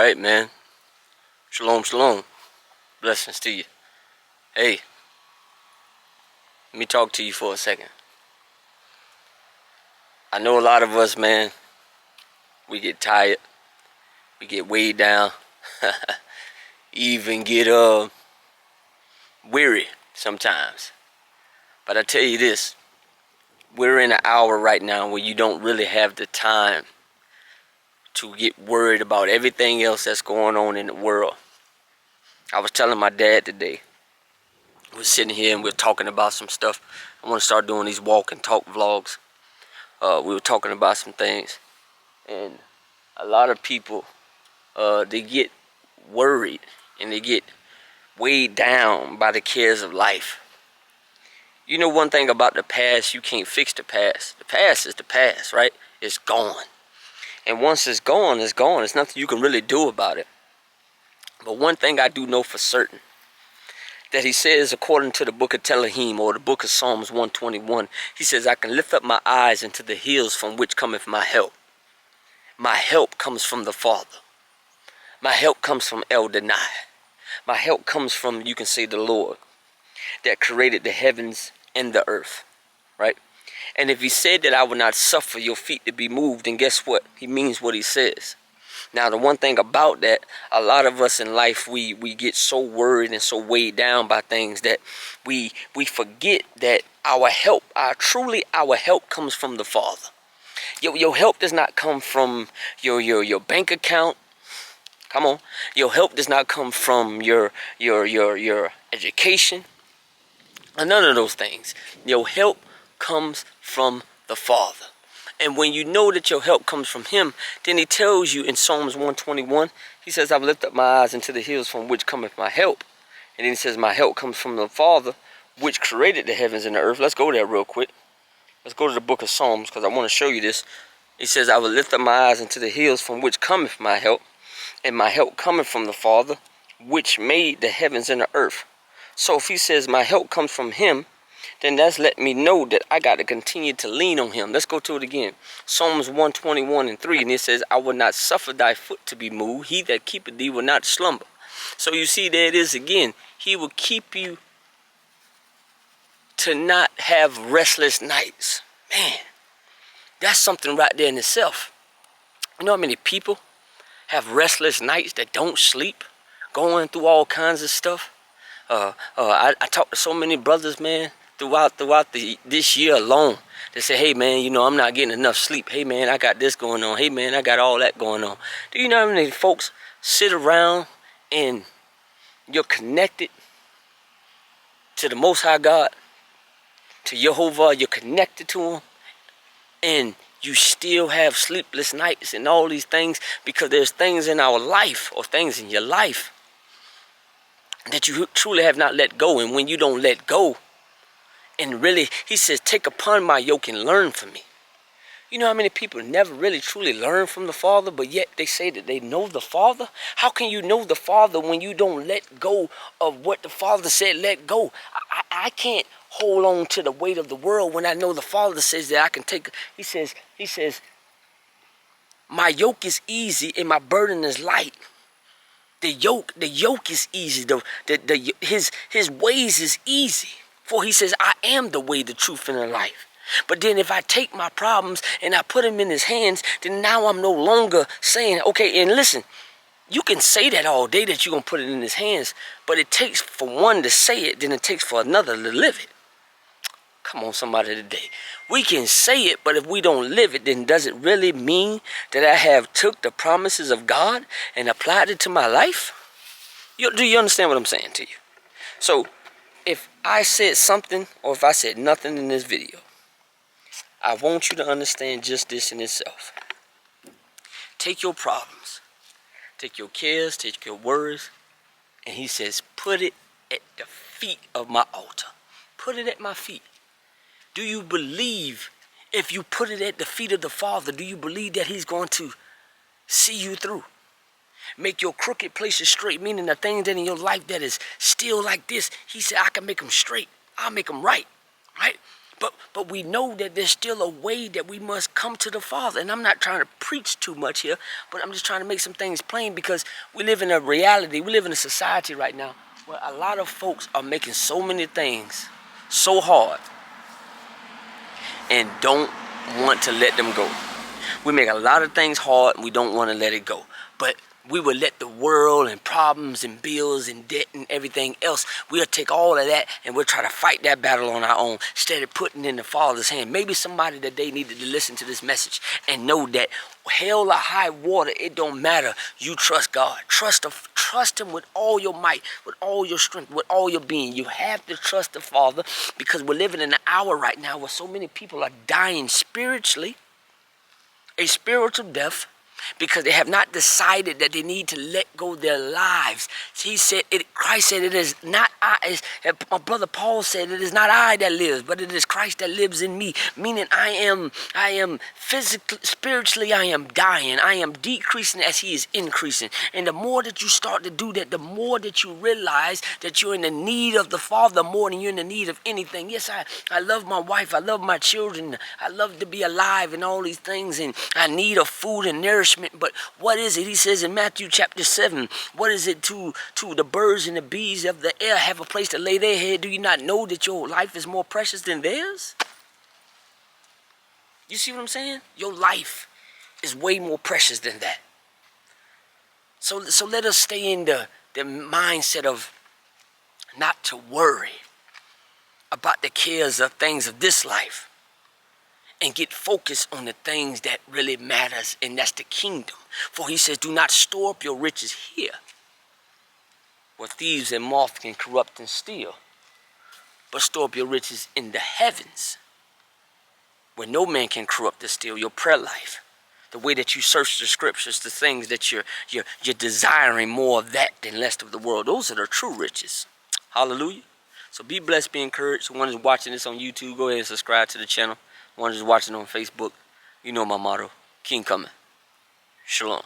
right, man. Shalom, shalom. Blessings to you. Hey, let me talk to you for a second. I know a lot of us, man, we get tired. We get weighed down. Even get weary sometimes. But I tell you this, we're in an hour right now where you don't really have the time to get worried about everything else that's going on in the world. I was telling my dad today, we're sitting here and we're talking about some stuff. I want to start doing these walk and talk vlogs. We were talking about some things, and a lot of people, they get worried and they get weighed down by the cares of life. You know one thing about the past, you can't fix the past. The past is the past, right? It's gone. And once it's gone, it's gone. There's nothing you can really do about it. But one thing I do know for certain, that he says according to the book of Elohim, or the book of Psalms 121, he says, I can lift up my eyes into the hills from which cometh my help. My help comes from the Father. My help comes from Elohim I. My help comes from, you can say, the Lord that created the heavens and the earth, right? And if he said that I would not suffer your feet to be moved, then guess what? He means what he says. Now, the one thing about that, a lot of us in life, we get so worried and so weighed down by things that we forget that our help, our help comes from the Father. Your help does not come from your bank account. Come on. Your help does not come from your education. None of those things. Your help comes from the Father. And when you know that your help comes from him, then he tells you in Psalms 121, he says, I will lift up my eyes into the hills from which cometh my help. And then he says, my help comes from the Father, which created the heavens and the earth. Let's go there real quick. Let's go to the book of Psalms, because I want to show you this. He says, I will lift up my eyes into the hills from which cometh my help. And my help cometh from the Father, which made the heavens and the earth. So if he says my help comes from him, then that's letting me know that I got to continue to lean on him. Let's go to it again. Psalms 121 and 3, and it says, I will not suffer thy foot to be moved. He that keepeth thee will not slumber. So you see, there it is again. He will keep you to not have restless nights. Man, that's something right there in itself. You know how many people have restless nights that don't sleep, going through all kinds of stuff? I talked to so many brothers, man, throughout this year alone. They say, hey, man, you know, I'm not getting enough sleep. Hey, man, I got this going on. Hey, man, I got all that going on. Do you know how many folks sit around and you're connected to the Most High God, to Jehovah, you're connected to him, and you still have sleepless nights and all these things because there's things in our life or things in your life that you truly have not let go. And when you don't let go, and really, he says, take upon my yoke and learn from me. You know how many people never really truly learn from the Father, but yet they say that they know the Father? How can you know the Father when you don't let go of what the Father said let go? I can't hold on to the weight of the world when I know the Father says that I can take. He says, my yoke is easy and my burden is light. The yoke is easy. His ways is easy. For he says, I am the way, the truth, and the life. But then if I take my problems and I put them in his hands, then now I'm no longer saying, okay, and listen, you can say that all day that you're going to put it in his hands, but it takes for one to say it, then it takes for another to live it. Come on, somebody today. We can say it, but if we don't live it, then does it really mean that I have took the promises of God and applied it to my life? Do you understand what I'm saying to you? So, if I said something or if I said nothing in this video, I want you to understand just this in itself. Take your problems, take your cares, take your worries, and he says, put it at the feet of my altar. Put it at my feet. Do you believe if you put it at the feet of the Father, do you believe that he's going to see you through? Make your crooked places straight, meaning the things that in your life that is still like this, he said, I can make them straight. I'll make them right, right? But we know that there's still a way that we must come to the Father. And I'm not trying to preach too much here, but I'm just trying to make some things plain, because we live in a reality, we live in a society right now where a lot of folks are making so many things so hard and don't want to let them go. We make a lot of things hard and we don't want to let it go. But we will let the world and problems and bills and debt and everything else, we'll take all of that and we'll try to fight that battle on our own instead of putting in the Father's hand. Maybe somebody today needed to listen to this message and know that hell or high water, it don't matter. You trust God. Trust Him with all your might, with all your strength, with all your being. You have to trust the Father, because we're living in an hour right now where so many people are dying spiritually, a spiritual death, because they have not decided that they need to let go of their lives. He said, Christ said, it is not I, my brother Paul said, it is not I that lives, but it is Christ that lives in me. Meaning I am physically, spiritually, I am dying. I am decreasing as he is increasing. And the more that you start to do that, the more that you realize that you're in the need of the Father more than you're in the need of anything. Yes, I love my wife. I love my children. I love to be alive and all these things. And I need of food and nourishment. But what is it? He says in Matthew chapter 7, what is it to the birds and the bees of the air have a place to lay their head? Do you not know that your life is more precious than theirs? You see what I'm saying? Your life is way more precious than that. So let us stay in the mindset of not to worry about the cares of things of this life, and get focused on the things that really matters, and that's the kingdom. For he says, do not store up your riches here, where thieves and moth can corrupt and steal, but store up your riches in the heavens, where no man can corrupt or steal. Your prayer life, the way that you search the scriptures, the things that you're desiring more of that than less of the world. Those are the true riches. Hallelujah. So be blessed, be encouraged. One is watching this on YouTube, go ahead and subscribe to the channel. One is watching on Facebook. You know my motto. King coming. Shalom.